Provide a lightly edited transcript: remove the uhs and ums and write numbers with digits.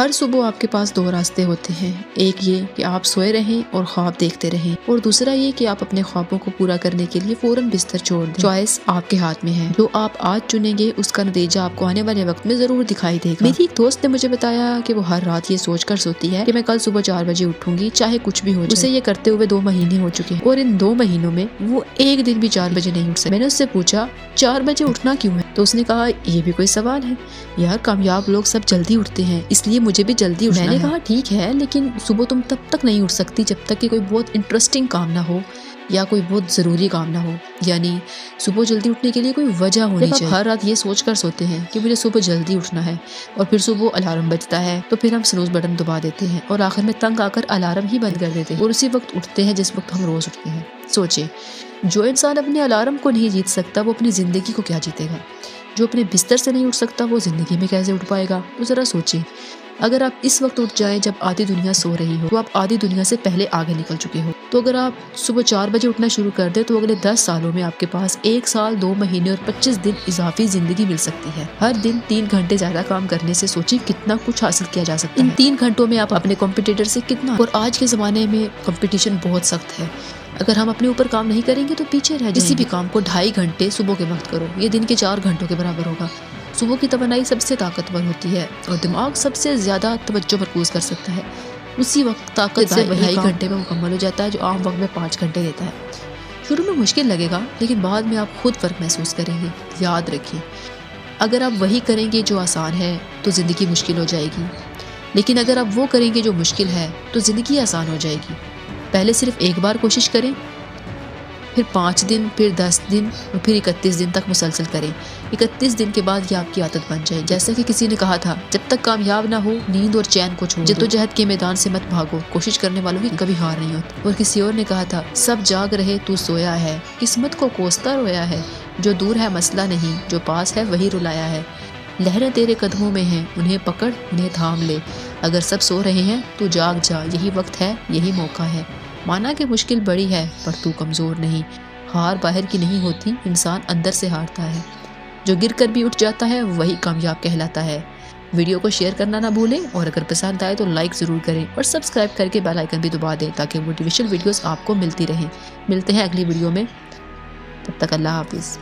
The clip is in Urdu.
ہر صبح آپ کے پاس دو راستے ہوتے ہیں، ایک یہ کہ آپ سوئے رہیں اور خواب دیکھتے رہیں، اور دوسرا یہ کہ آپ اپنے خوابوں کو پورا کرنے کے لیے فوراً بستر چھوڑ دیں۔ چوائس آپ کے ہاتھ میں ہے، جو آپ آج چنیں گے اس کا نتیجہ آپ کو آنے والے وقت میں ضرور دکھائی دے گا۔ میری ایک دوست نے مجھے بتایا کہ وہ ہر رات یہ سوچ کر سوتی ہے کہ میں کل صبح 4 بجے اٹھوں گی چاہے کچھ بھی ہو جائے۔ اسے یہ کرتے ہوئے 2 مہینے ہو چکے ہیں، اور ان 2 مہینوں میں وہ ایک دن بھی 4 بجے نہیں اٹھ سکتی۔ میں نے اس سے پوچھا 4 بجے اٹھنا کیوں ہے، تو اس نے کہا یہ بھی کوئی سوال ہے یار، کامیاب لوگ سب جلدی اٹھتے ہیں، اس لیے مجھے بھی جلدی اٹھنا ہے۔ میں نے کہا ٹھیک ہے، لیکن صبح تم تب تک نہیں اٹھ سکتی جب تک کہ کوئی بہت انٹرسٹنگ کام نہ ہو یا کوئی بہت ضروری کام نہ ہو، یعنی صبح جلدی اٹھنے کے لیے کوئی وجہ ہونی چاہیے۔ جب ہر رات یہ سوچ کر سوتے ہیں کہ مجھے صبح جلدی اٹھنا ہے، اور پھر صبح الارم بجتا ہے تو پھر ہم سنوز بٹن دبا دیتے ہیں اور آخر میں تنگ آ کر الارم ہی بند کر دیتے ہیں، اور اسی وقت اٹھتے ہیں جس وقت ہم روز اٹھتے ہیں۔ سوچیں، جو انسان اپنے الارم کو نہیں جیت سکتا وہ اپنی زندگی کو کیا جیتے گا؟ جو اپنے بستر سے نہیں اٹھ سکتا وہ زندگی میں کیسے اٹھ پائے گا؟ تو ذرا سوچیں، اگر آپ اس وقت اٹھ جائیں جب آدھی دنیا سو رہی ہو تو آپ آدھی دنیا سے پہلے آگے نکل چکے ہو۔ تو اگر آپ صبح 4 بجے اٹھنا شروع کر دیں تو اگلے 10 سالوں میں آپ کے پاس 1 سال 2 مہینے اور 25 دن اضافی زندگی مل سکتی ہے۔ ہر دن 3 گھنٹے زیادہ کام کرنے سے سوچیں کتنا کچھ حاصل کیا جا سکتا ہے۔ ان 3 گھنٹوں میں آپ اپنے کمپٹیٹر سے کتنا، اور آج کے زمانے میں کمپٹیشن بہت سخت ہے، اگر ہم اپنے اوپر کام نہیں کریں گے تو پیچھے رہ جائیں گے۔ کسی بھی کام کو 2.5 گھنٹے صبح کے وقت کرو، یہ دن کے 4 گھنٹوں کے برابر ہوگا۔ صبح کی توانائی سب سے طاقتور ہوتی ہے اور دماغ سب سے زیادہ توجہ مرکوز کر سکتا ہے، اسی وقت طاقت سے 2.5 گھنٹے میں مکمل ہو جاتا ہے جو عام وقت میں 5 گھنٹے دیتا ہے۔ شروع میں مشکل لگے گا لیکن بعد میں آپ خود فرق محسوس کریں گے۔ یاد رکھیے، اگر آپ وہی کریں گے جو آسان ہے تو زندگی مشکل ہو جائے گی، لیکن اگر آپ وہ کریں گے جو مشکل ہے تو زندگی آسان ہو جائے گی۔ پہلے صرف ایک بار کوشش کریں، پھر 5 دن، پھر 10 دن، اور پھر 31 دن تک مسلسل کریں۔ 31 دن کے بعد یہ آپ کی عادت بن جائے گی۔ جیسا کہ کسی نے کہا تھا، جب تک کامیاب نہ ہو نیند اور چین کو چھوڑ دو، جدوجہد کے میدان سے مت بھاگو، کوشش کرنے والوں کی کبھی ہار نہیں ہوتی۔ اور کسی اور نے کہا تھا، سب جاگ رہے تو سویا ہے، قسمت کو کوستا رویا ہے، جو دور ہے مسئلہ نہیں، جو پاس ہے وہی رلایا ہے۔ لہریں تیرے قدموں میں ہیں، انہیں پکڑ، انہیں تھام لے، اگر سب سو رہے ہیں تو جاگ جا، یہی وقت ہے، یہی موقع ہے۔ مانا کہ مشکل بڑی ہے پر تو کمزور نہیں، ہار باہر کی نہیں ہوتی، انسان اندر سے ہارتا ہے، جو گر کر بھی اٹھ جاتا ہے وہی کامیاب کہلاتا ہے۔ ویڈیو کو شیئر کرنا نہ بھولیں، اور اگر پسند آئے تو لائک ضرور کریں اور سبسکرائب کر کے بیل آئیکن بھی دبا دیں تاکہ موٹیویشنل ویڈیوز آپ کو ملتی رہیں۔ ملتے ہیں اگلی ویڈیو میں، تب تک اللہ حافظ۔